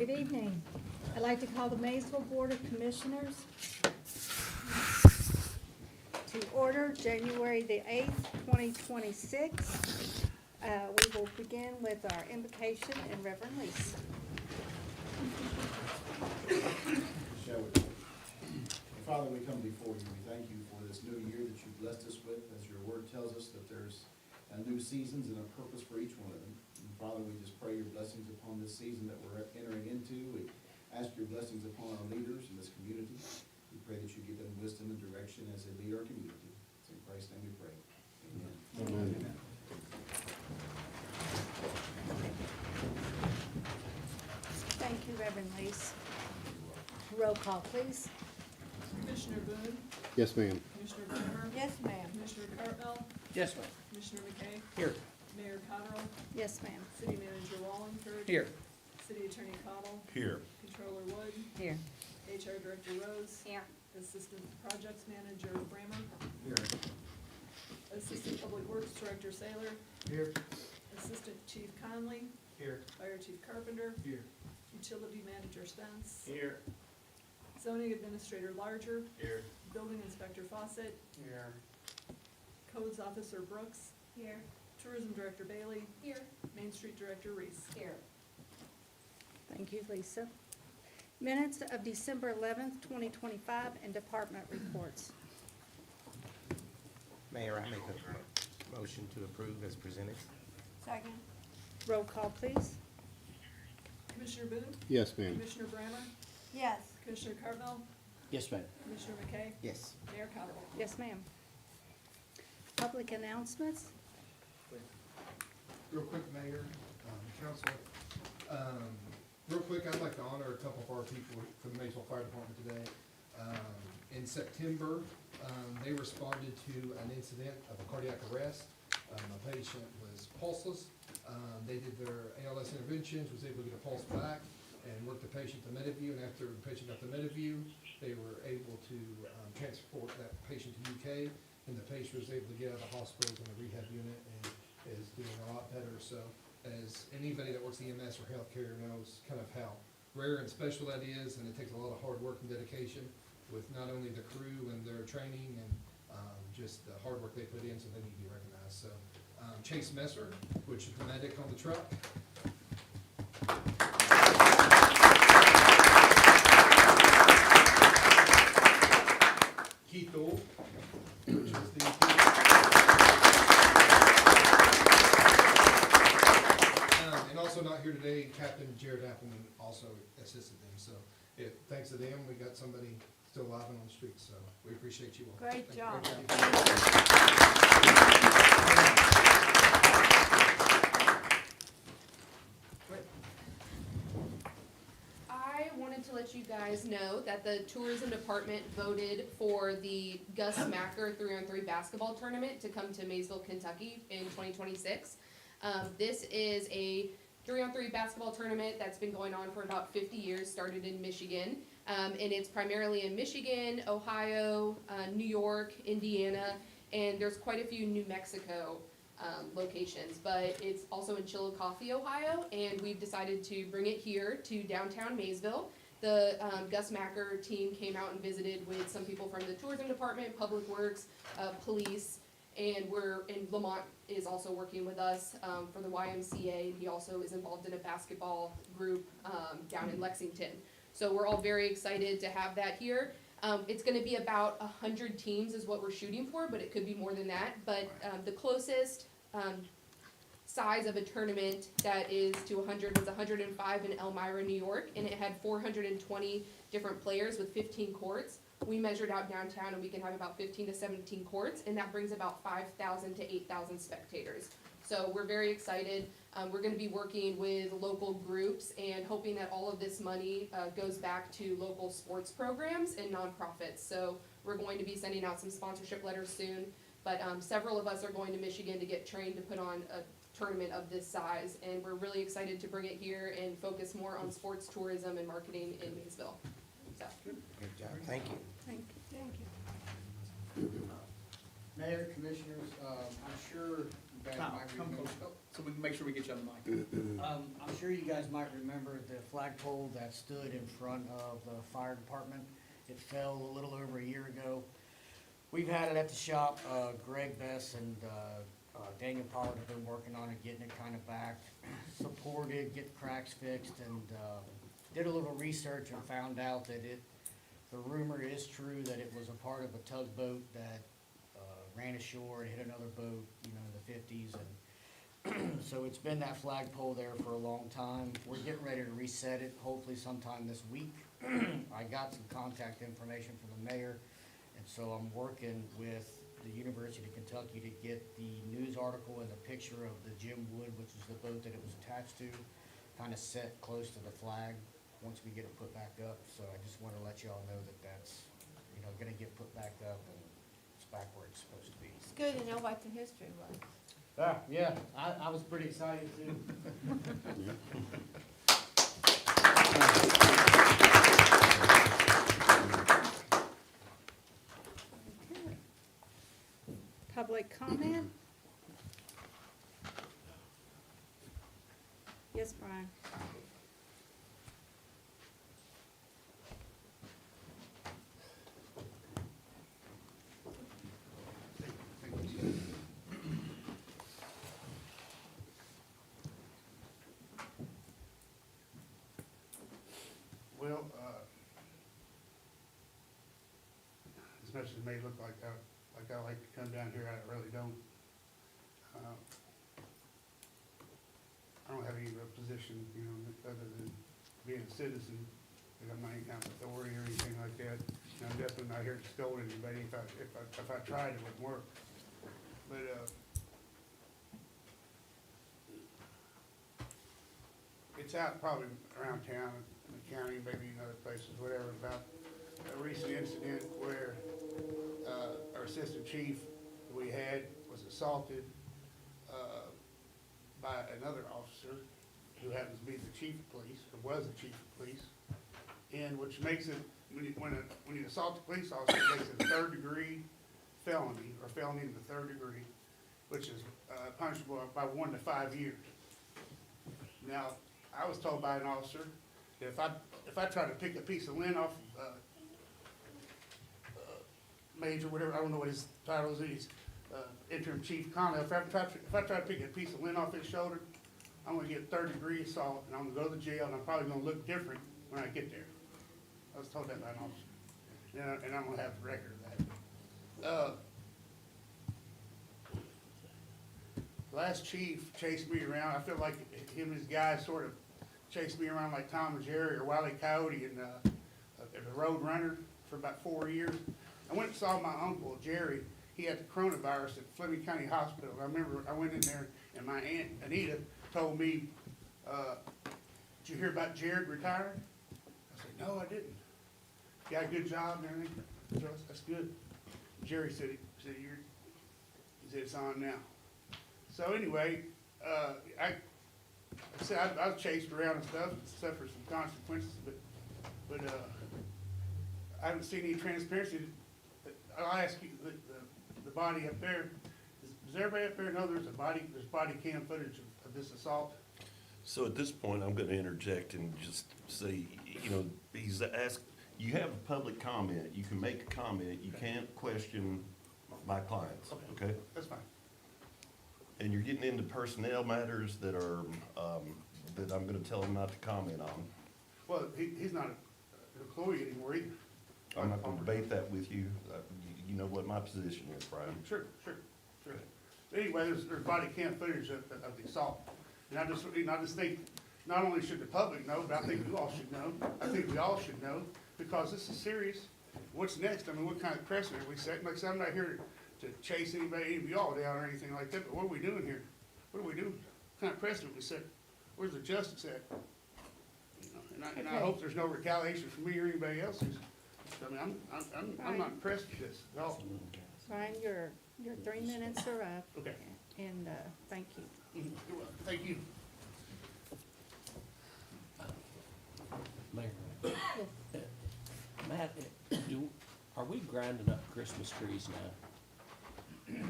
Good evening. I'd like to call the Maysville Board of Commissioners to order January the 8th, 2026. We will begin with our invocation and Reverend Lease. Shall we? Father, we come before you. We thank you for this new year that you've blessed us with. As your word tells us that there's new seasons and a purpose for each one of them. And Father, we just pray your blessings upon this season that we're entering into. We ask your blessings upon our leaders in this community. We pray that you give them wisdom and direction as they lead our community. It's in Christ's name we pray. Amen. Amen. Thank you, Reverend Lease. Roll call, please. Commissioner Boone, Yes, ma'am. Commissioner Brammer. Yes, ma'am. Commissioner Cartwell, Yes, ma'am. Commissioner McKay, Here. Mayor Cottrell, Yes, ma'am. City Manager Wallingford. Here. City Attorney Cottle, Here. Controller Wood, Here. HR Director Rose. Here. Assistant Projects Manager Brammer, Here. Assistant Public Works Director Saylor, Here. Assistant Chief Conley, Here. Fire Chief Carpenter, Here. Utility Manager Spence, Here. Zoning Administrator Larger, Here. Building Inspector Fawcett, Here. Codes Officer Brooks, Here. Tourism Director Bailey, Here. Main Street Director Reese. Here. Thank you, Lisa. Minutes of December 11th, 2025, and department reports. Mayor, I make a motion to approve as presented. Second. Roll call, please. Commissioner Boone, Yes, ma'am. Commissioner Brammer, Yes. Commissioner Cartwell, Yes, ma'am. Commissioner McKay, Yes. Mayor Cottrell. Yes, ma'am. Public announcements. Real quick, Mayor, Council, real quick, I'd like to honor a couple of our people from the Maysville Fire Department today. In September, they responded to an incident of a cardiac arrest. A patient was pulseless. They did their ALS interventions, was able to get a pulse back, and worked the patient to Mediview, and after the patient got to Mediview, they were able to transport that patient to UK, and the patient was able to get out of the hospital in the rehab unit and is doing a lot better. So as anybody that works EMS or healthcare knows kind of how rare and special that is, and it takes a lot of hard work and dedication with not only the crew and their training and just the hard work they put in, so they need to be recognized. So Chase Messer, which is the medic on the truck. Keith Dole, which is the and also not here today, Captain Jared Appleman also assisted them. So thanks to them, we got somebody still alive and on the streets. So we appreciate you all. Great Thank you. job. I wanted to let you guys know that the tourism department voted for the Gus Macker 3-on-3 basketball tournament to come to Maysville, Kentucky in 2026. This is a 3-on-3 basketball tournament that's been going on for about 50 years, started in Michigan. And it's primarily in Michigan, Ohio, New York, Indiana, and there's quite a few New Mexico locations, but it's also in Chillicothe, Ohio, and we've decided to bring it here to downtown Maysville. The Gus Macker team came out and visited with some people from the tourism department, public works, police, and Lamont is also working with us for the YMCA, and he also is involved in a basketball group down in Lexington. So we're all very excited to have that here. It's gonna be about 100 teams is what we're shooting for, but it could be more than that. But the closest size of a tournament that is to 100 was 105 in Elmira, New York, and it had 420 different players with 15 courts. We measured out downtown and we can have about 15 to 17 courts, and that brings about 5,000 to 8,000 spectators. So we're very excited. We're gonna be working with local groups and hoping that all of this money goes back to local sports programs and nonprofits. So we're going to be sending out some sponsorship letters soon, but several of us are going to Michigan to get trained to put on a tournament of this size, and we're really excited to bring it here and focus more on sports tourism and marketing in Maysville. So. Good job. Thank you. Thank you. Mayor, Commissioners, I'm sure you guys might Come remember. close. so we can make sure we get you on the mic. I'm sure you guys might remember the flagpole that stood in front of the fire department. It fell a little over a year ago. We've had it at the shop. Greg Bess and Daniel Pollard have been working on it, getting it kind of back, supported, get the cracks fixed, and did a little research and found out that the rumor is true that it was a part of a tugboat that ran ashore and hit another boat, you know, in the 50s. And so it's been that flagpole there for a long time. We're getting ready to reset it, hopefully sometime this week. I got some contact information from the mayor, and so I'm working with the University of Kentucky to get the news article and the picture of the Jim Wood, which is the boat that it was attached to, kind of set close to the flag once we get it put back up. So I just want to let y'all know that that's, you know, gonna get put back up and it's back where it's supposed to be. It's good to know what the history was. Yeah, I was pretty excited too. Okay. Public comment? Yes, Brian? Well, as much as it may look like I like to come down here, I really don't. I don't have any real position, you know, other than being a citizen. I got my kind of authority or anything like that. And I'm definitely not here to scold anybody. If I tried, it wouldn't work. But, it's out probably around town, in the county, maybe in other places, whatever, about a recent incident where our assistant chief we had was assaulted by another officer who happens to be the chief of police, or was the chief of police, and which makes it, when you assault the police officer, it makes it a third-degree felony, or felony in the third degree, which is punishable by 1 to 5 years. Now, I was told by an officer that if I try to pick a piece of lint off Major, whatever, I don't know what his title is, he's interim chief Connell, if I try to pick a piece of lint off his shoulder, I'm gonna get third-degree assault, and I'm gonna go to jail, and I'm probably gonna look different when I get there. I was told that by an officer, and I'm gonna have the record of that. Last chief chased me around. I feel like him and his guys sort of chased me around like Tom and Jerry or Wile E. Coyote and the Road Runner for about 4 years. I went and saw my uncle, Jerry. He had the coronavirus at Fleming County Hospital. I remember I went in there and my aunt Anita told me, did you hear about Jared retiring? I said, no, I didn't. Got a good job and everything. So that's good. Jerry said, he said it's on now. So anyway, I was chased around and stuff, and suffered some consequences, but I haven't seen any transparency. I'll ask you, the body up there, does everybody up there know there's body cam footage of this assault? So at this point, I'm gonna interject and just say, you know, he's asked, you have a public comment, you can make a comment, you can't question my clients, okay? That's fine. And you're getting into personnel matters that are, that I'm gonna tell him not to comment on. Well, he's not an employee anymore either. I'm not gonna debate that with you. You know what my position is, Brian. Sure. But anyway, there's body cam footage of the assault. And I just think, not only should the public know, but I think you all should know. I think we all should know, because this is serious. What's next? I mean, what kind of precedent are we setting? Like I said, I'm not here to chase any of y'all down or anything like that, but what are we doing here? What are we doing? What kind of precedent we set? Where's the justice at? You know, and I hope there's no retaliation from me or anybody else. I mean, I'm not impressed with this at all. Brian, your 3 minutes are up. Okay. And, thank you. You're welcome. Thank you. Mayor, Matt, are we grinding up Christmas trees now?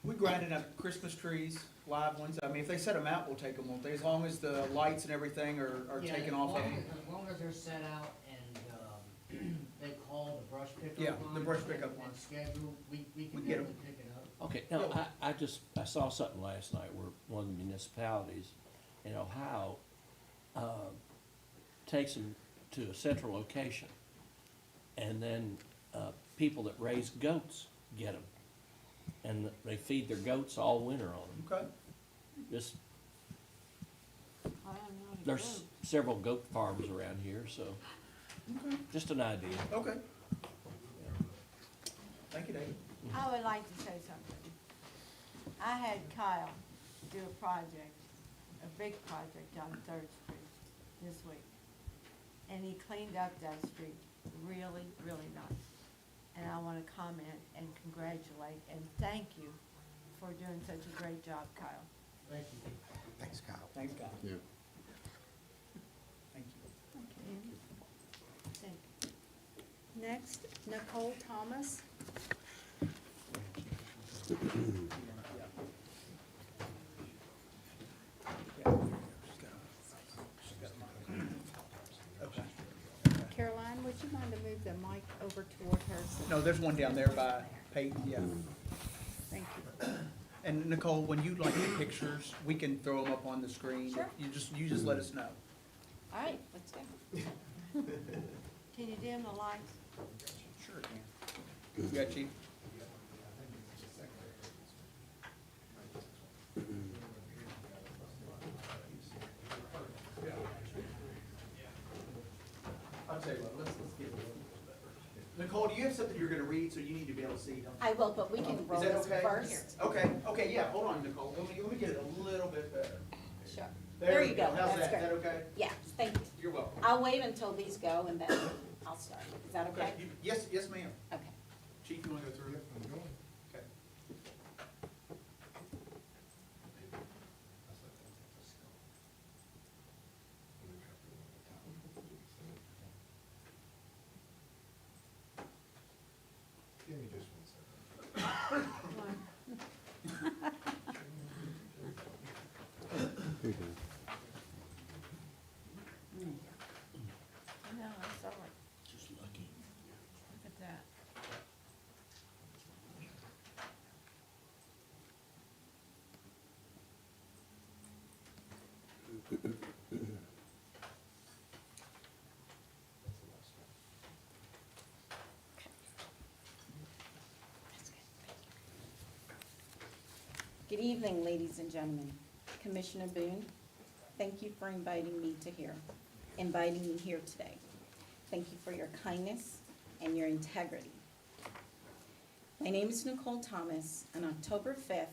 We grinded up Christmas trees. live ones? I mean, if they set them out, we'll take them, won't they? As long as the lights and everything are Yeah, taken off of them? As long as they're set out and, they call the brush pickup Yeah, line. the brush pickup and line. schedule, we We can get 'em. definitely pick it up. Okay, now, I saw something last night where one of the municipalities in Ohio, takes them to a central location. And then, people that raise goats get them. And they feed their goats all winter on them. Okay, Just, I don't know. there's several goat farms around here, so, okay, just an idea. okay. Thank you, David. I would like to say something. I had Kyle do a project, a big project on Third Street this week. And he cleaned up that street really, really nice. And I wanna comment and congratulate and thank you for doing such a great job, Kyle. Thank you. Thanks, Kyle. Thanks, Kyle. Yeah. Thank you. Thank you. Next, Nicole Thomas. Caroline, would you mind to move the mic over toward her? No, there's one down there by Peyton, yeah. Thank you. And Nicole, when you like the pictures, we can throw them up on the screen. Sure. You just let us know. All right, let's go. Can you dim the lights? Sure can. You got Chief? I'll tell you what, let's get it. Nicole, do you have something you're gonna read, so you need to be able to see, don't you? I will, but we can roll Is that this okay? first. Okay, yeah, hold on, Nicole, let me get it a little bit better. Sure. There There we you go, How's that's that, is that great. okay? Yeah, thank you. You're welcome. I'll wait until these go and then I'll start. Is that okay? Yes, ma'am. Okay. Chief, you wanna go through it? Okay. Give me just 1 second. No, it's all right. Just lucky. Look at that. Good evening, ladies and gentlemen. Commissioner Boone, thank you for inviting me here today. Thank you for your kindness and your integrity. My name is Nicole Thomas. On October 5th,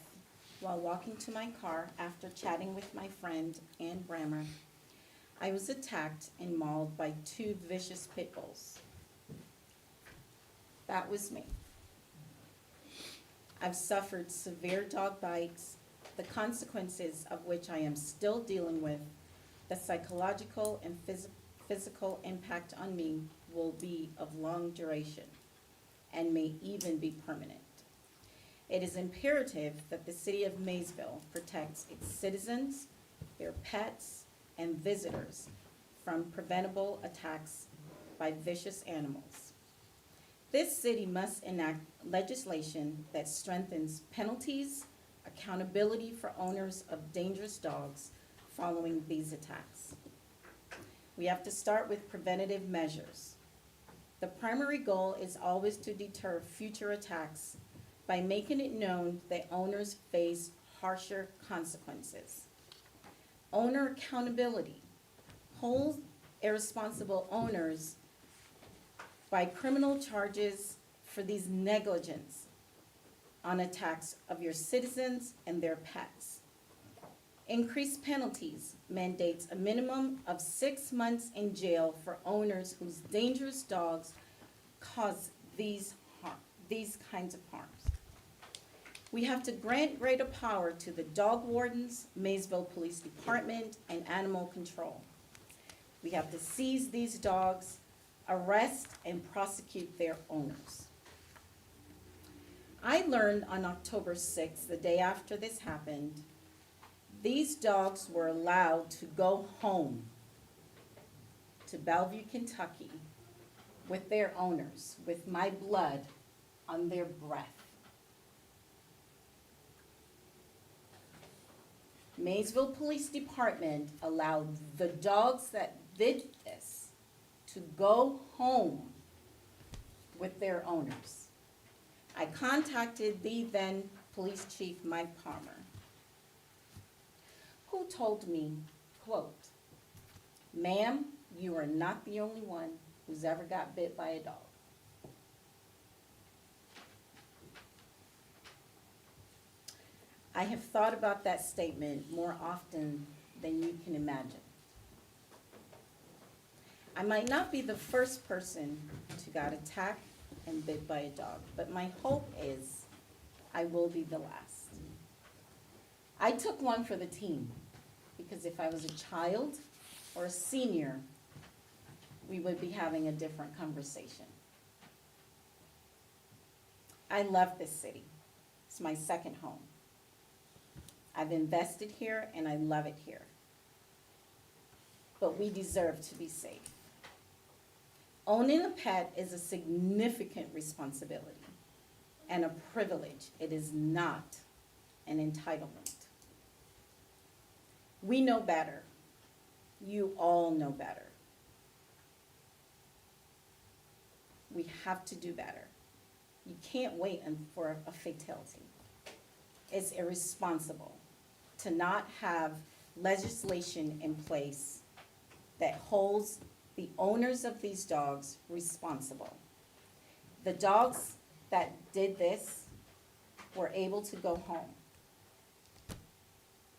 while walking to my car after chatting with my friend Ann Brammer, I was attacked and mauled by 2 vicious pit bulls. That was me. I've suffered severe dog bites, the consequences of which I am still dealing with. The psychological and physical impact on me will be of long duration and may even be permanent. It is imperative that the city of Maysville protects its citizens, their pets, and visitors from preventable attacks by vicious animals. This city must enact legislation that strengthens penalties, accountability for owners of dangerous dogs following these attacks. We have to start with preventative measures. The primary goal is always to deter future attacks by making it known that owners face harsher consequences. Owner accountability. Hold irresponsible owners by criminal charges for these negligence on attacks of your citizens and their pets. Increased penalties mandates a minimum of 6 months in jail for owners whose dangerous dogs cause these kinds of harms. We have to grant greater power to the dog wardens, Maysville Police Department, and Animal Control. We have to seize these dogs, arrest and prosecute their owners. I learned on October 6th, the day after this happened, These dogs were allowed to go home to Bellevue, Kentucky with their owners, with my blood on their breath. Maysville Police Department allowed the dogs that did this to go home with their owners. I contacted the then Police Chief Mike Palmer, who told me, quote, "Ma'am, you are not the only one who's ever got bit by a dog." I have thought about that statement more often than you can imagine. I might not be the first person to got attacked and bit by a dog, but my hope is I will be the last. I took one for the team, because if I was a child or a senior, we would be having a different conversation. I love this city. It's my second home. I've invested here and I love it here. But we deserve to be safe. Owning a pet is a significant responsibility and a privilege. It is not an entitlement. We know better. You all know better. We have to do better. You can't wait for a fatality. It's irresponsible to not have legislation in place that holds the owners of these dogs responsible. The dogs that did this were able to go home.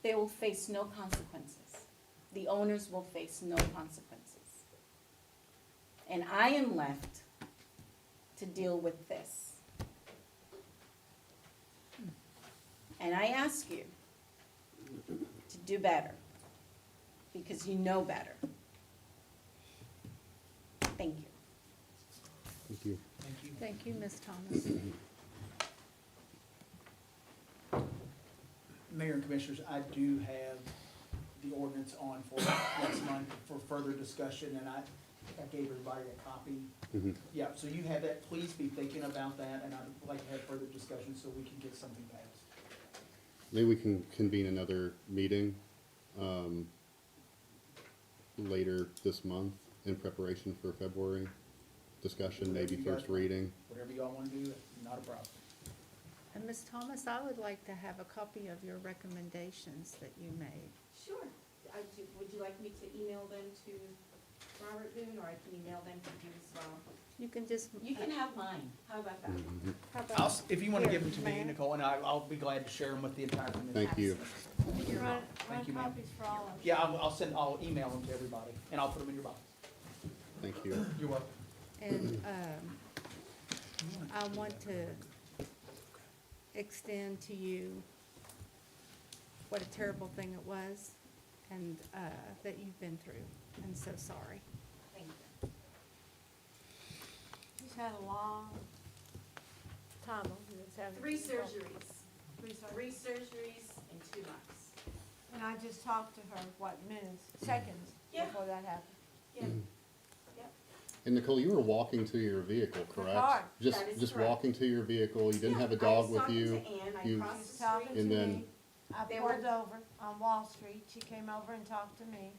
They will face no consequences. The owners will face no consequences. And I am left to deal with this. And I ask you to do better, because you know better. Thank you. Thank you. Thank you. Thank you, Ms. Thomas. Mayor and Commissioners, I do have the ordinance on for next month for further discussion, and I gave everybody a copy. Mhm. Yeah, so you have that, please be thinking about that, and I'd like to have further discussion so we can get something passed. Maybe we can convene another meeting, later this month in preparation for February discussion, maybe Whatever you guys first want. reading. Whatever y'all wanna do, not a problem. And Ms. Thomas, I would like to have a copy of your recommendations that you made. Sure. Would you like me to email them to Robert Boone, or I can email them to you as well? You can just. You can have mine. How about that? Mhm. How about- If you wanna Here, give them to me, ma'am. Nicole, and I'll be glad to share them with the entire committee. Thank you. You're Run, welcome. Thank you, ma'am. copies for all of us. Yeah, I'll email them to everybody, and I'll put them in your box. Thank you. You're welcome. And I want to extend to you what a terrible thing it was, and that you've been through. I'm so sorry. Thank you. He's had a long time. He was having 3 trouble. surgeries. 3 surgeries in 2 months. And I just talked to her, seconds Yeah. before that happened. Yeah. And Nicole, you were walking to your vehicle, correct? car. Just, That is just correct. walking to your vehicle, you didn't Yeah, have a I dog was with talking you? to Ann. I you- crossed She was the talking street. And to then- me. I They pulled were- over on Wall Street. She came over and talked to me.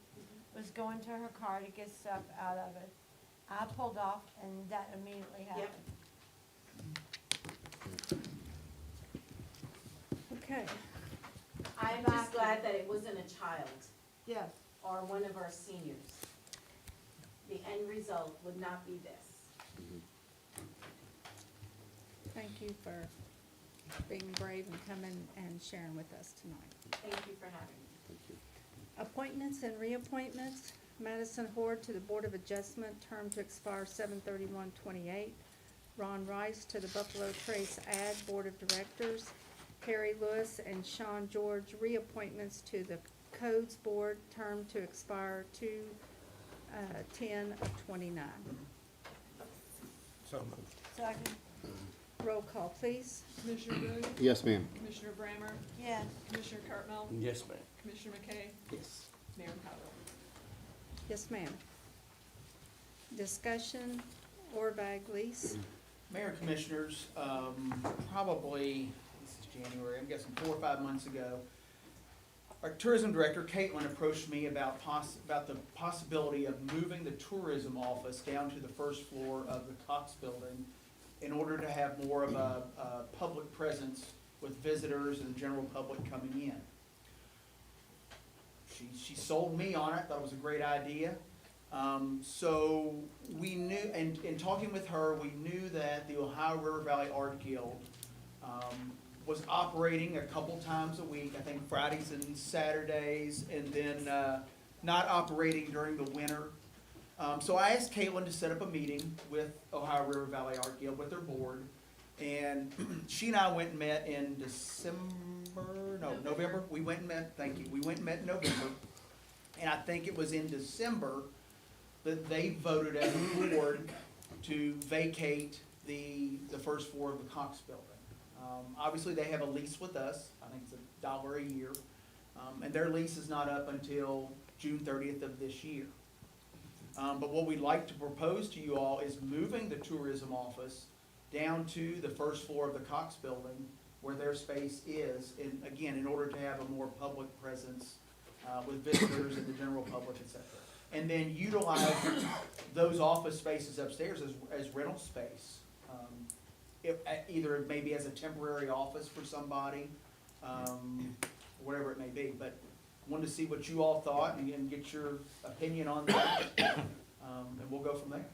Was going to her car to get stuff out of it. I pulled off and that immediately happened. Okay. I'm just glad that it wasn't a child Yes. or one of our seniors. The end result would not be this. Thank you for being brave and coming and sharing with us tonight. Thank you for having me. Thank you. Appointments and reappointments. Madison Horde to the Board of Adjustment, term to expire 7/31/28. Ron Rice to the Buffalo Trace Ag Board of Directors. Harry Lewis and Sean George, reappointments to the Codes Board, term to expire 2/10/29. So moved. Second. Roll call, please. Commissioner Boone, Yes, ma'am. Commissioner Brammer, Yes. Commissioner Cartmel, Yes, ma'am. Commissioner McKay, Yes. Mayor Powell. Yes, ma'am. Discussion, Orbag lease. Mayor Commissioners, probably, this is January, I'm guessing 4 or 5 months ago, our tourism director, Caitlin, approached me about the possibility of moving the tourism office down to the first floor of the Cox Building in order to have more of a public presence with visitors and the general public coming in. She sold me on it, thought it was a great idea. So we knew, and in talking with her, we knew that the Ohio River Valley Art Guild was operating a couple times a week, I think Fridays and Saturdays, and then not operating during the winter. So I asked Caitlin to set up a meeting with Ohio River Valley Art Guild, with their board. And she and I went and met in November. We went and met, thank you, we went and met in November. And I think it was in December that they voted as a board to vacate the first floor of the Cox Building. Obviously, they have a lease with us, I think it's $1 a year, and their lease is not up until June 30th of this year. But what we'd like to propose to you all is moving the tourism office down to the first floor of the Cox Building, where their space is, and again, in order to have a more public presence with visitors and the general public, et cetera. And then utilize those office spaces upstairs as rental space. Either maybe as a temporary office for somebody, whatever it may be. But wanted to see what you all thought and get your opinion on that, and we'll go from there.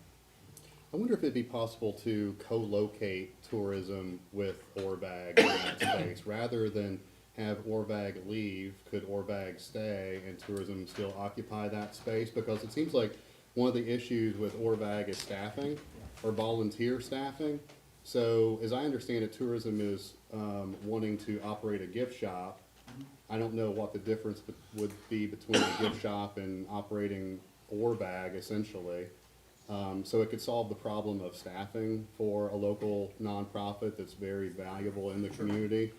I wonder if it'd be possible to co-locate tourism with Orbag in that space, rather than have Orbag leave, could Orbag stay and tourism still occupy that space? Because it seems like one of the issues with Orbag is staffing, or volunteer staffing. So as I understand it, tourism is wanting to operate a gift shop. I don't know what the difference would be between a gift shop and operating Orbag, essentially. So it could solve the problem of staffing for a local nonprofit that's very valuable in the community.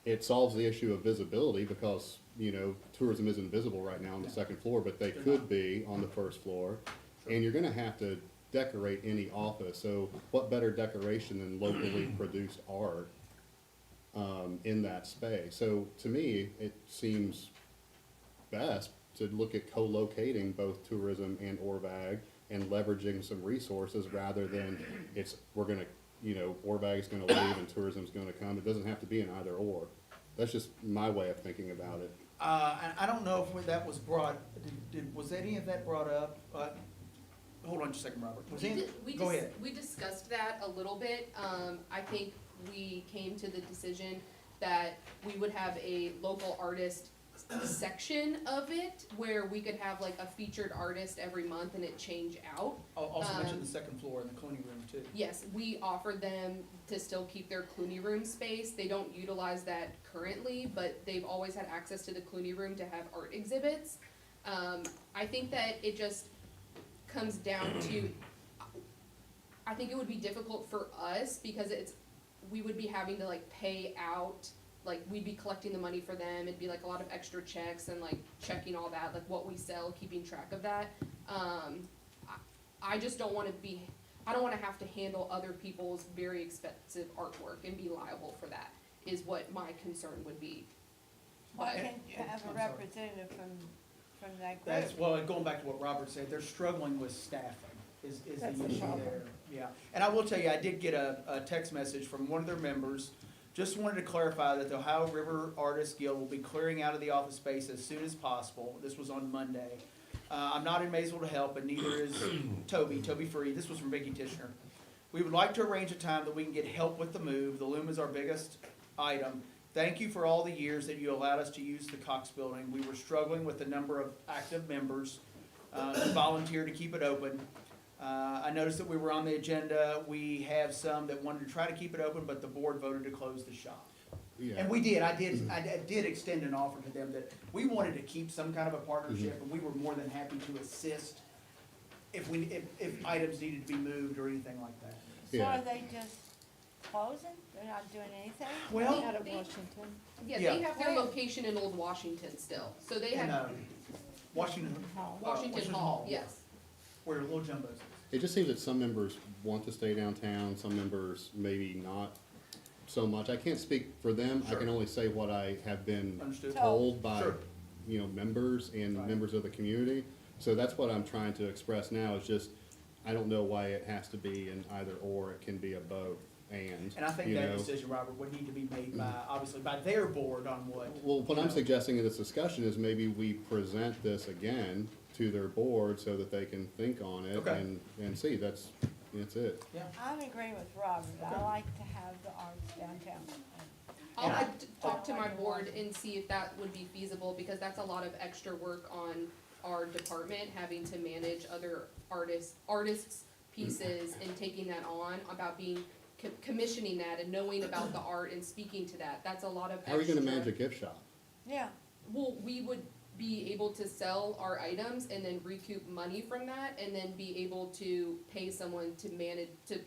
It solves the issue of visibility, because, you know, tourism isn't visible right now on the second floor, but they could be on the first floor. And you're gonna have to decorate any office, so what better decoration than locally produced art in that space? So to me, it seems best to look at co-locating both tourism and Orbag and leveraging some resources, rather than we're gonna, you know, Orbag's gonna leave and tourism's gonna come. It doesn't have to be an either or. That's just my way of thinking about it. And I don't know if that was brought, was any of that brought up? Hold on just a second, Robert. Go ahead. We discussed that a little bit. I think we came to the decision that we would have a local artist section of it, where we could have like a featured artist every month and it change out. Also mention the second floor and the cleaning room too. Yes, we offered them to still keep their Clooney room space. They don't utilize that currently, but they've always had access to the Clooney room to have art exhibits. I think that it just comes down to, I think it would be difficult for us, because we would be having to like pay out, like we'd be collecting the money for them. It'd be like a lot of extra checks and like checking all that, like what we sell, keeping track of that. I just don't want to I don't want to have to handle other people's very expensive artwork and be liable for that, is what my concern would be. Why can't have a representative from that group? That's, well, going back to what Robert said, they're struggling with staffing is That's the the issue problem. there. Yeah, and I will tell you, I did get a text message from one of their members. Just wanted to clarify that the Ohio River Artists Guild will be clearing out of the office space as soon as possible. This was on Monday. I'm not in Maysville to help, and neither is Toby Free. This was from Vicki Tishner. We would like to arrange a time that we can get help with the move. The loom is our biggest item. Thank you for all the years that you allowed us to use the Cox Building. We were struggling with the number of active members who volunteered to keep it open. I noticed that we were on the agenda. We have some that wanted to try to keep it open, but the board voted to close the shop. Yeah. And we did. I did extend an offer to them that we wanted to keep some kind of a partnership, and we were more than happy to assist if items needed to be moved or anything like that. So Yeah. are they just closing? They're not doing anything? Well, Out of They- Washington. Yeah, Yeah. they have their Where? location in Old Washington still, so they in, have Washington, Washington Hall, yes. where Little Jumbo's is. It just seems that some members want to stay downtown, some members maybe not so much. I can't speak for them. I can Sure. only say what I have been Understood? told by, Sure. members and Right. members of the community. So that's what I'm trying to express now, is just, I don't know why it has to be an either or, it can be a both and, And I think you that know. decision, Robert, would need to be made by, obviously, by their board on what. Well, what you I'm know. suggesting in this discussion is maybe we present this again to their board so that they can think on it Okay. and see, that's it. Yeah. I'm agreeing with Robert. Okay. I like to have the arts downtown. I'll Yeah. talk to my board and see if that would be feasible, because that's a lot of extra work on our department, having to manage other artists' pieces and taking that on, about being, commissioning that and knowing about the art and speaking to that. That's a lot of extra. How are you gonna manage a gift shop? Yeah, Well, we would be able to sell our items and then recoup money from that, and then be able to pay someone to manage, to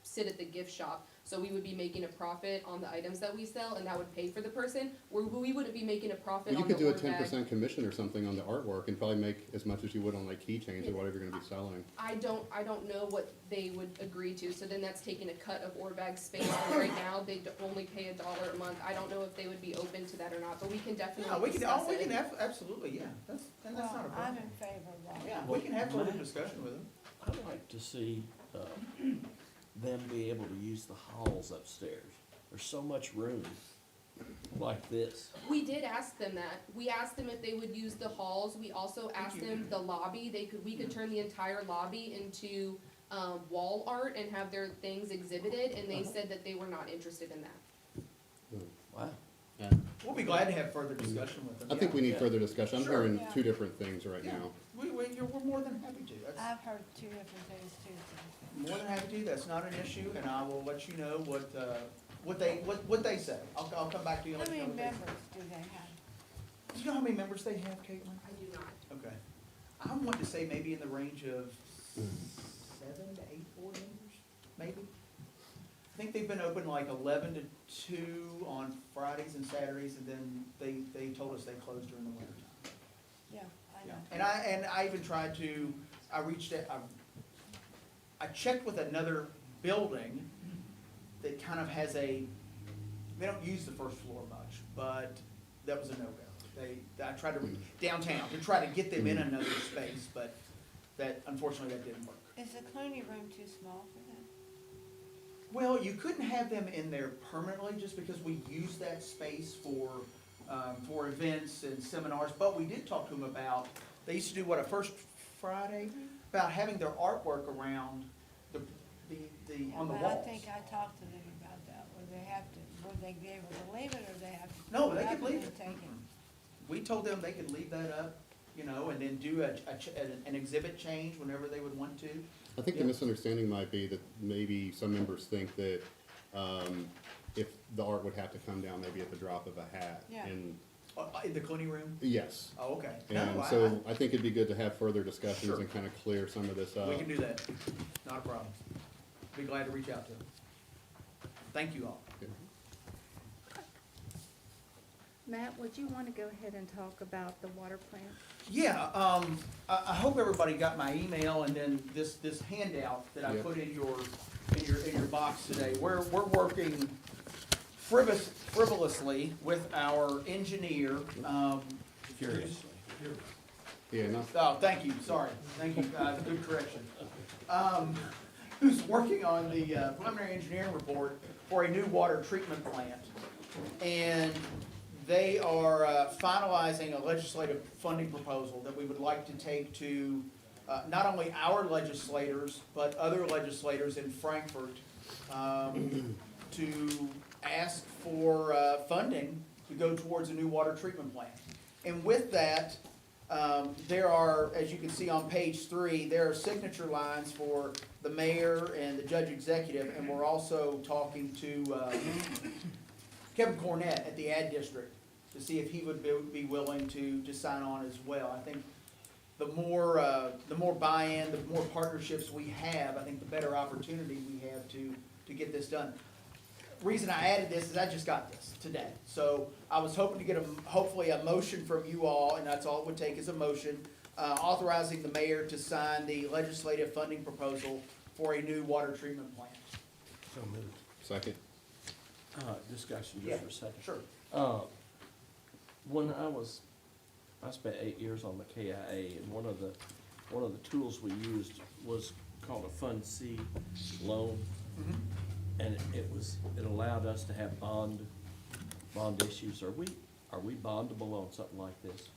sit at the gift shop. So we would be making a profit on the items that we sell, and that would pay for the person, where we wouldn't be making a profit Well, you on the could do a org bag. 10% commission or something on the artwork and probably make as much as you would on like keychains or whatever you're gonna be selling. I don't know what they would agree to, so then that's taking a cut of Orbag space, and right now, they only pay $1 a month. I don't know if they would be open to that or not, but we can Yeah, definitely we can, discuss we can it. absolutely, yeah, that's not a well, I'm problem. in favor of that. Yeah, we can have further discussion with them. I'd like to see, them be able to use the halls upstairs. There's so much room like this. We did ask them that. We asked them if they would use the halls. We also asked them the lobby. We could turn the entire lobby into, wall art and have their things exhibited, and they said that they were not interested in that. Wow. Yeah. We'll be glad to have further discussion with them. I think we need Yeah. further discussion. I'm Sure. hearing Yeah. two different things right Yeah. now. We're more than happy to, that's, I've heard two different things too. more than happy to, that's not an issue, and I will let you know what they say. I'll come back to you So. and How let you know many what they say. members do they have? Do you know how many members they have, Caitlin? I do not. Okay. I want to say maybe in the range of 7 to 8 board members, maybe. I think they've been open like 11 to 2 on Fridays and Saturdays, and then they told us they closed during the winter time. Yeah, I Yeah. know. And I even tried to, I reached out, I checked with another building that kind of has they don't use the first floor much, but that was a no-go. I tried to reach downtown to try to get them in another space, but that, unfortunately, that didn't work. Is the Clooney room too small for them? Well, you couldn't have them in there permanently, just because we use that space for events and seminars, but we did talk to them about, they used to do what, a first Friday, about having their artwork around on the But walls. I think I talked to them about that, would they have to, would they be able to leave it, or they have to? No, pick they up could and leave then it. Take it. We told them they could leave that up, and then do an exhibit change whenever they would want to. I think the Yeah. misunderstanding might be that maybe some members think that, if the art would have to come down maybe at the drop of a hat. Yeah. And, In the Clooney room? yes. Oh, okay. No, And so I think it'd be good to have further discussions Sure. and kind of clear some of this up. We can do that, not a problem. Be glad to reach out to them. Thank you all. Matt, would you want to go ahead and talk about the water plant? Yeah, I hope everybody got my email and then this handout that I Yeah. put in your box today. We're working frivolously with our engineer, Curiously. Yeah, no, oh, thank you, sorry, thank you, good correction. Who's working on the preliminary engineering report for a new water treatment plant. And they are finalizing a legislative funding proposal that we would like to take to not only our legislators, but other legislators in Frankfurt to ask for funding to go towards a new water treatment plant. And with that, there are, as you can see on page 3, there are signature lines for the mayor and the judge executive, and we're also talking to Kevin Cornett at the Ad District to see if he would be willing to sign on as well. I think the more buy-in, the more partnerships we have, I think the better opportunity we have to get this done. reason I added this is I just got this today. So I was hoping to get hopefully a motion from you all, and that's all it would take is a motion, authorizing the mayor to sign the legislative funding proposal for a new water treatment plant. So moved. Second. Discussion Yeah, just for a second. Sure. When I spent 8 years on the KIA, and one of the tools we used was called a Fund C loan. Mhm. And it allowed us to have bond issues. Are we bondable on something like this?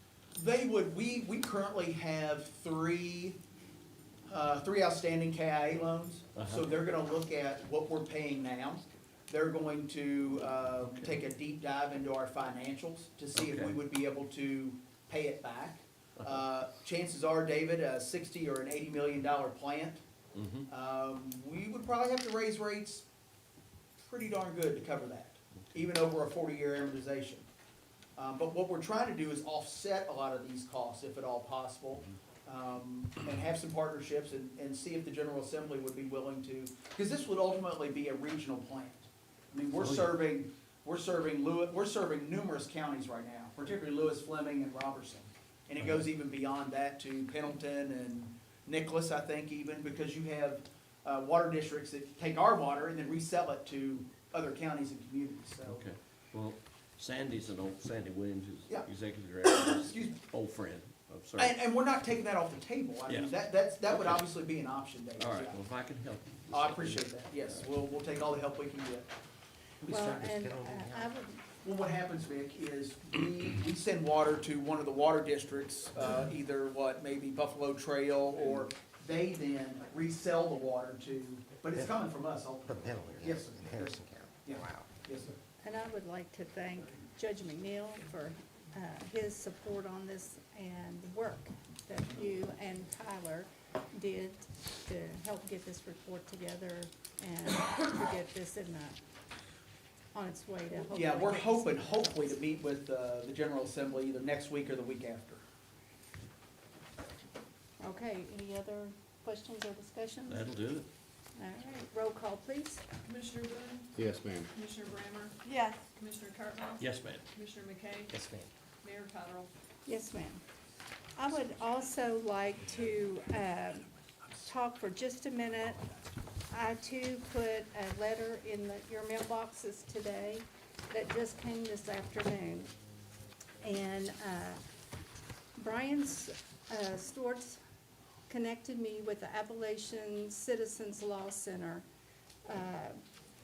We currently have three outstanding KIA loans. So they're gonna look at what we're paying now. They're going to, take a deep dive into our financials to see if we Okay. would be able to pay it back. Chances are, David, a $60 or an $80 million plant, we would probably have to raise rates pretty darn good to cover that, even over a 40-year amortization. But what we're trying to do is offset a lot of these costs, if at all possible, and have some partnerships and see if the General Assembly would be willing to, because this would ultimately be a regional plant. I mean, we're serving numerous counties right now, particularly Lewis, Fleming, and Robertson. And it goes even beyond that to Pendleton and Nicholas, I think even, because you have water districts that take our water and then resell it to other counties and communities, so. Okay, well, Sandy Williams, who's Yeah. executive director, Excuse me. old friend, I'm sorry. And we're not taking that off the table. I mean, Yeah. that would Okay. obviously be an option, David. All right, yeah. well, if I can help you. Oh, I appreciate that, yes, we'll take all the help we can get. Well, and I would, Well, what happens, Vic, is we send water to one of the water districts, either maybe Buffalo Trail, or they then resell the water to, but it's coming from us ultimately. Yes, sir. Harrison County. Yeah. Yes, sir. and I would like to thank Judge McNeil for his support on this and the work that you and Tyler did to help get this report together and to get this on its way to hopefully. Yeah, we're get this- hopefully to meet with the General Assembly either next week or the week after. Okay, any other questions or discussions? That'll do it. All right, roll call, please. Commissioner Boone, Yes, ma'am. Commissioner Brammer, Yes. Commissioner Cardinal, Yes, ma'am. Commissioner McKay, Yes, ma'am. Mayor Cottrell. Yes, ma'am. I would also like to talk for just a minute. I too put a letter in your mailboxes today that just came this afternoon. And Brian Stewart's connected me with the Appalachian Citizens Law Center.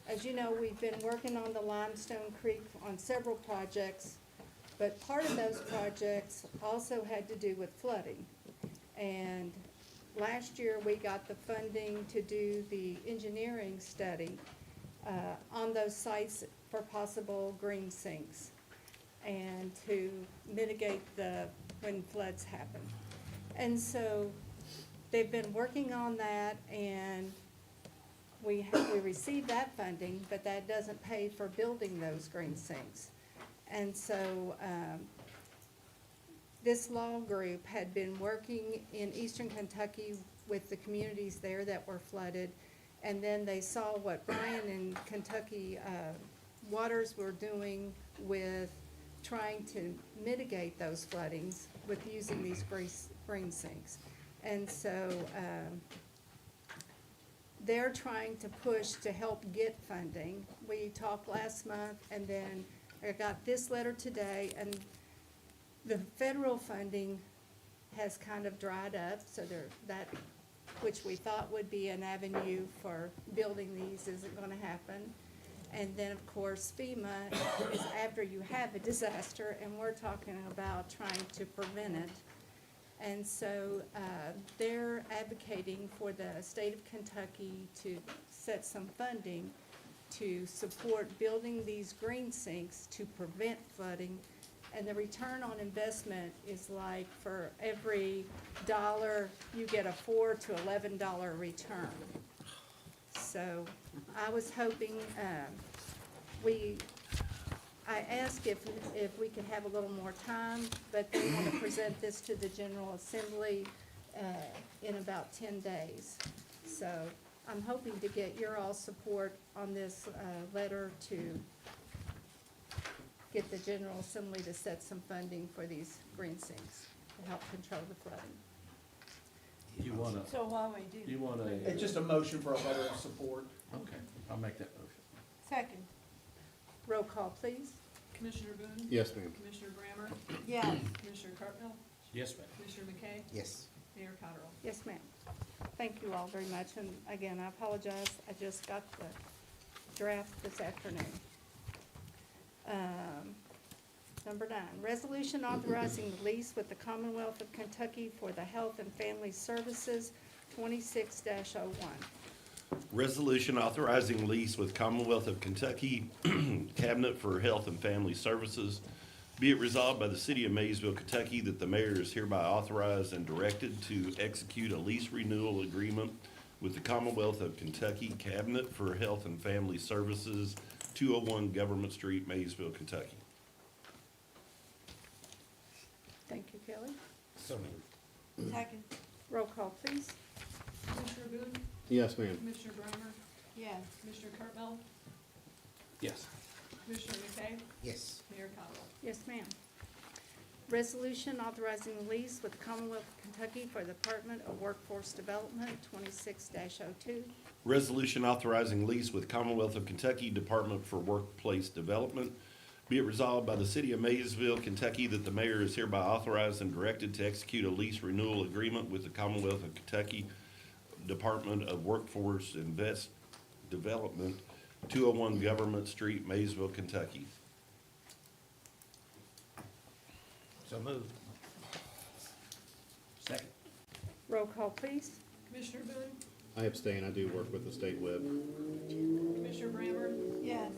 As you know, we've been working on the Limestone Creek on several projects, but part of those projects also had to do with flooding. And last year, we got the funding to do the engineering study on those sites for possible green sinks and to mitigate when floods happen. And so they've been working on that, and we received that funding, but that doesn't pay for building those green sinks. And so this law group had been working in eastern Kentucky with the communities there that were flooded, and then they saw what Bryan and Kentucky Waters were doing with trying to mitigate those floodings with using these green sinks. And so they're trying to push to help get funding. We talked last month, and then I got this letter today, and the federal funding has kind of dried up, so that, which we thought would be an avenue for building these, isn't gonna happen. And then, of course, FEMA is after you have a disaster, and we're talking about trying to prevent it. And so they're advocating for the state of Kentucky to set some funding to support building these green sinks to prevent flooding. And the return on investment is like for every $1, you get a $4 to $11 return. So I was hoping, I asked if we could have a little more time, but they want to present this to the General Assembly in about 10 days. So I'm hoping to get your all support on this letter to get the General Assembly to set some funding for these green sinks to help control the flooding. You wanna, So while we do. you want It's just a motion for a letter of support. okay, I'll make that motion. Second, Roll call, please. Commissioner Boone? Yes, ma'am. Commissioner Brammer? yes. Commissioner Cartwell? Yes, ma'am. Commissioner McKay? Yes. Mayor Cottrell? Yes, ma'am. Thank you all very much, and again, I apologize, I just got the draft this afternoon. Number 9, resolution authorizing the lease with the Commonwealth of Kentucky for the Health and Family Services, 26-01. Resolution authorizing lease with Commonwealth of Kentucky Cabinet for Health and Family Services. Be it resolved by the City of Maysville, Kentucky, that the mayor is hereby authorized and directed to execute a lease renewal agreement with the Commonwealth of Kentucky Cabinet for Health and Family Services, 201 Government Street, Maysville, Kentucky. Thank you, Kelly. So moved. Second, Roll call, please. Commissioner Boone? Yes, ma'am. Commissioner Brammer? yes. Commissioner Cartwell? Yes. Commissioner McKay? Yes. Mayor Cottrell? Yes, ma'am. Resolution authorizing the lease with the Commonwealth of Kentucky for the Department of Workforce Development, 26-02. Resolution authorizing lease with Commonwealth of Kentucky Department for Workplace Development. Be it resolved by the City of Maysville, Kentucky, that the mayor is hereby authorized and directed to execute a lease renewal agreement with the Commonwealth of Kentucky Department of Workforce Development, 201 Government Street, Maysville, Kentucky. So moved. Second. Roll call, please. Commissioner Boone? I abstain. I do work with the state whip. Commissioner Brammer? Yes.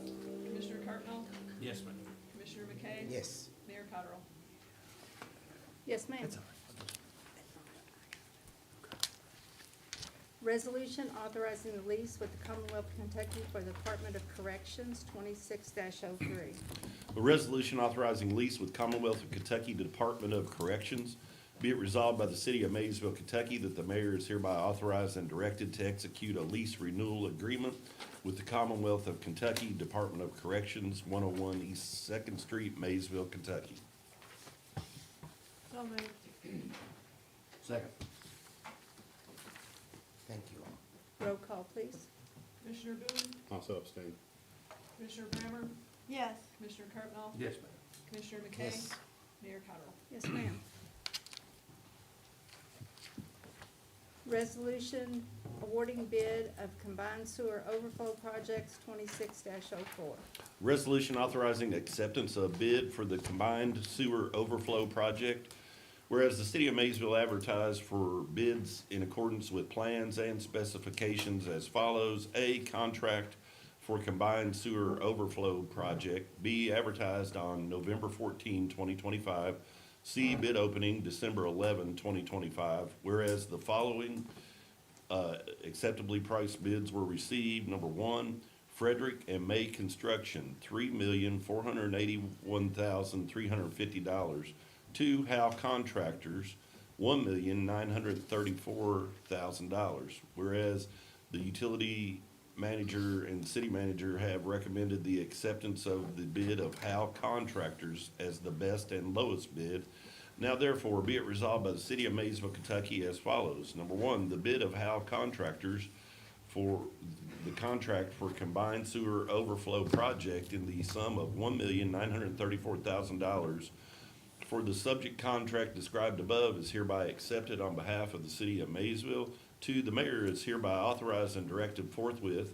Commissioner Cartwell? Yes, ma'am. Commissioner McKay? Yes. Mayor Cottrell? Yes, ma'am. Resolution authorizing the lease with the Commonwealth of Kentucky for the Department of Corrections, 26-03. A resolution authorizing lease with Commonwealth of Kentucky Department of Corrections. Be it resolved by the City of Maysville, Kentucky, that the mayor is hereby authorized and directed to execute a lease renewal agreement with the Commonwealth of Kentucky Department of Corrections, 101 East Second Street, Maysville, Kentucky. So moved, Second. Thank you all. Roll call, please. Commissioner Boone? Also abstain. Commissioner Brammer? yes. Commissioner Cartwell? Yes, ma'am. Commissioner McKay? Yes. Mayor Cottrell? Yes, ma'am. Resolution awarding bid of combined sewer overflow projects, 26-04. Resolution authorizing acceptance of bid for the combined sewer overflow project. Whereas the City of Maysville advertised for bids in accordance with plans and specifications as follows. A, contract for combined sewer overflow project. B, advertised on November 14, 2025. C, bid opening December 11, 2025. Whereas the following acceptably priced bids were received. Number 1, Frederick and May Construction, $3,481,350. 2, Howe Contractors, $1,934,000. Whereas the utility manager and city manager have recommended the acceptance of the bid of Howe Contractors as the best and lowest bid. Now therefore be it resolved by the City of Maysville, Kentucky as follows. Number 1, the bid of Howe Contractors for the contract for combined sewer overflow project in the sum of $1,934,000 for the subject contract described above is hereby accepted on behalf of the City of Maysville. 2, the mayor is hereby authorized and directed forthwith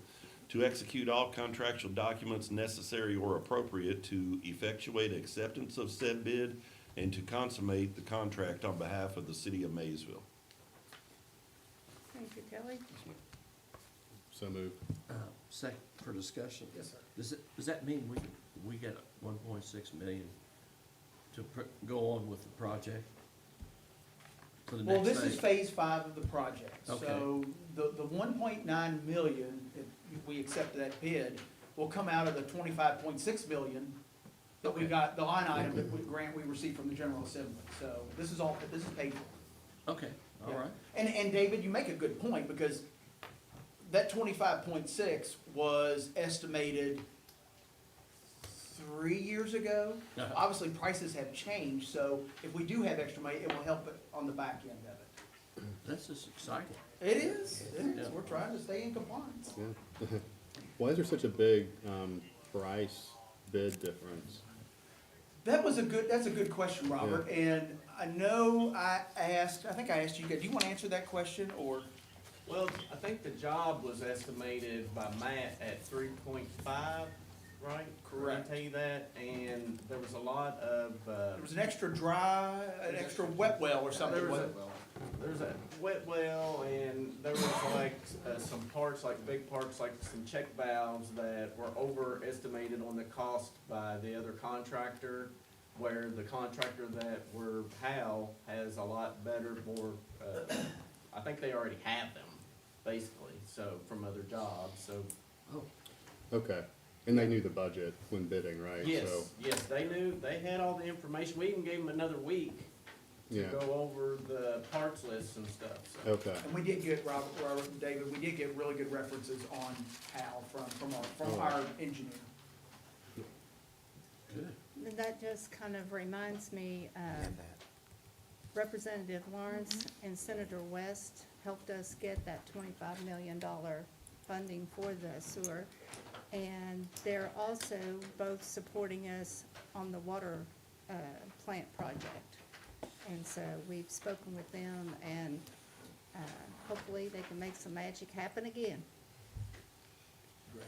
to execute all contractual documents necessary or appropriate to effectuate acceptance of said bid and to consummate the contract on behalf of the City of Maysville. Thank you, Kelly. So moved. Second for discussion. Yes, sir. Does that mean we get 1.6 million to go on with the project? For the Well, next this is phase 5 of the project. Okay. So the 1.9 million, if we accept that bid, will come out of the 25.6 million that we Okay. got, the line item that grant we received from the General Assembly. So this is paid for. Okay, all Yeah. right. And David, you make a good point, because that 25.6 was estimated 3 years ago. Uh-huh. Obviously, prices have changed, so if we do have extra money, it will help it on the back end of it. This is exciting. It is, it is. Yeah. We're trying to stay in compliance. Yeah. Why is there such a big, price bid difference? That's a good question, Robert, and I know I think I asked you, do you wanna answer that question, or? Well, I think the job was estimated by Matt at 3.5, right? Correct. Did I tell you that? And there was a lot of, There was an extra wet well or something, There was wasn't it? there's a wet well, and there was like some parts, like big parts, like some check valves that were overestimated on the cost by the other contractor, where the contractor that we're Hal has a lot better, more, I think they already have them, basically, so, from other jobs, so. Okay, and they knew the budget when bidding, right? Yes, So, yes, they knew, they had all the information, we even gave them another week to yeah, go over the parts lists and stuff, so. okay. And we did get, Robert and David, we did get really good references on Hal from our engineer. And that just kind of reminds me, Representative Lawrence and Senator West helped us get that $25 million funding for the sewer. And they're also both supporting us on the water plant project. And so we've spoken with them, and hopefully they can make some magic happen again. Great.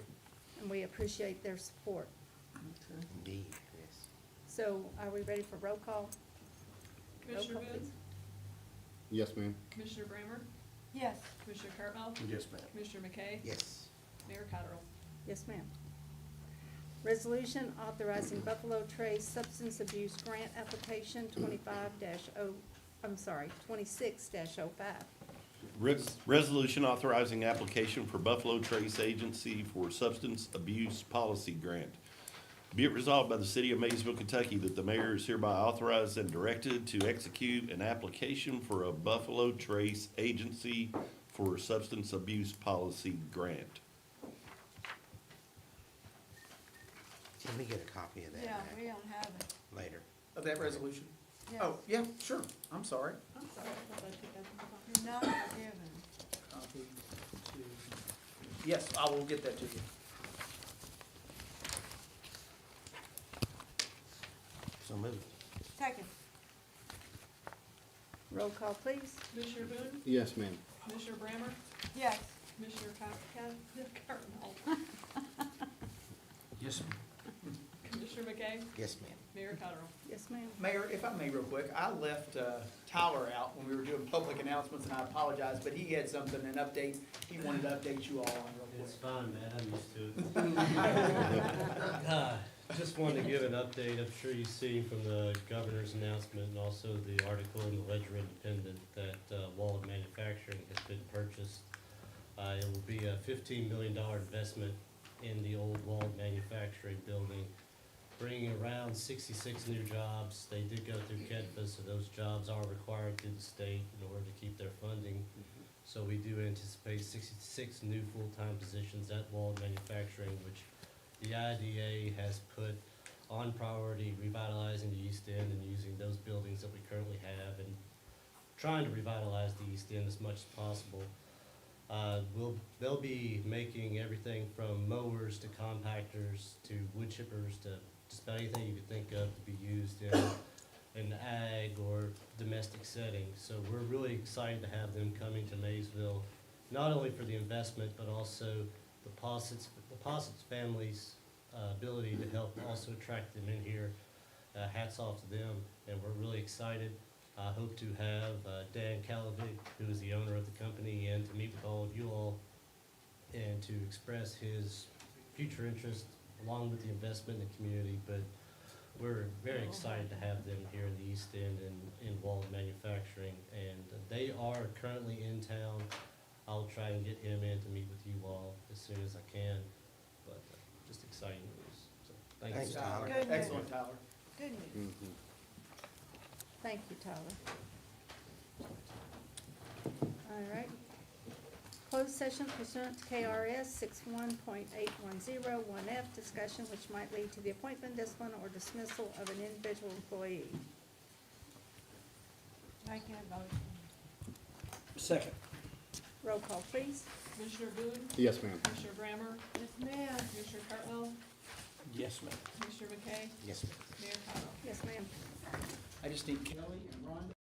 And we appreciate their support. Indeed, yes. So are we ready for roll call? Commissioner Roll call, Boone? please. Yes, ma'am? Commissioner Brammer? Yes. Commissioner Cartwell? Yes, ma'am. Commissioner McKay? Yes. Mayor Cottrell? Yes, ma'am. Resolution authorizing Buffalo Trace Substance Abuse Grant Application 26-05. Resolution authorizing application for Buffalo Trace Agency for Substance Abuse Policy Grant. Be it resolved by the City of Maysville, Kentucky, that the mayor is hereby authorized and directed to execute an application for a Buffalo Trace Agency for Substance Abuse Policy Grant. Can we get a copy of that Yeah, we don't have it. later? Of that resolution? Yes. Oh, yeah, sure, I'm sorry. I'm sorry, I thought I took that. You're not given. Copy to- Yes, I will get that to you. So moved. Second. Roll call, please. Commissioner Boone? Yes, ma'am. Commissioner Brammer? Yes. Commissioner Cartwell? Yes, ma'am. Commissioner McKay? Yes, ma'am. Mayor Cottrell? Yes, ma'am. Mayor, if I may real quick, I left Tyler out when we were doing public announcements, and I apologize, but he had something, an update, he wanted to update you all on real quick. It's fine, man, I'm used to it. Just wanted to give an update. I'm sure you've seen from the governor's announcement and also the article in the Ledger Independent that Wallet Manufacturing has been purchased. It will be a $15 million investment in the old Wallet Manufacturing building, bringing around 66 new jobs. They did go through KEDFA, so those jobs are required through the state in order to keep their funding. So we do anticipate 66 new full-time positions at Wallet Manufacturing, which the IDA has put on priority, revitalizing the East End and using those buildings that we currently have and trying to revitalize the East End as much as possible. They'll be making everything from mowers to compactors to wood chippers to just about anything you could think of to be used in an ag or domestic setting. So we're really excited to have them coming to Maysville, not only for the investment, but also the Possett's family's ability to help also attract them in here. Hats off to them, and we're really excited. I hope to have Dan Kalavik, who is the owner of the company, and to meet with all of you all and to express his future interest along with the investment in the community. But we're very excited to have them here in the East End and in Wallet Manufacturing, and they are currently in town. I'll try and get him in to meet with you all as soon as I can, but just exciting news. So, Thanks, you. Tyler. Good news. Excellent, Tyler. Good news. Mhm. Thank you, Tyler. All right. closed session pursuant to KRS 61.8101F, discussion which might lead to the appointment, discipline, or dismissal of an individual employee. Make that motion. Second. Roll call, please. Commissioner Boone? Yes, ma'am. Commissioner Brammer? Yes, ma'am. Commissioner Cartwell? Yes, ma'am. Commissioner McKay? Yes, ma'am. Mayor Cottrell? Yes, ma'am. I just need Kelly and Rhonda.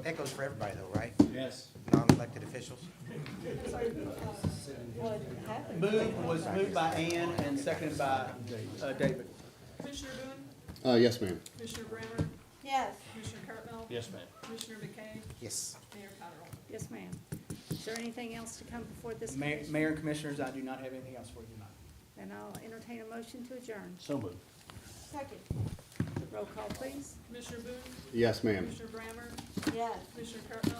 That goes for everybody though, right? Yes. Non-elected officials? What happened? Moved by Ann and seconded by, David. Commissioner Boone, Yes, ma'am. Commissioner Brammer, Yes. Commissioner Cartwell, Yes, ma'am. Commissioner McKay, Yes. Mayor Cottrell. Yes, ma'am. Is there anything else to come before this Mayor, commission? Mayor and Commissioners, I do not have anything else for you tonight. And I'll entertain a motion to adjourn. So moved. Second. Roll call, please. Commissioner Boone, Yes, ma'am. Commissioner Brammer, Yes. Commissioner Cartwell,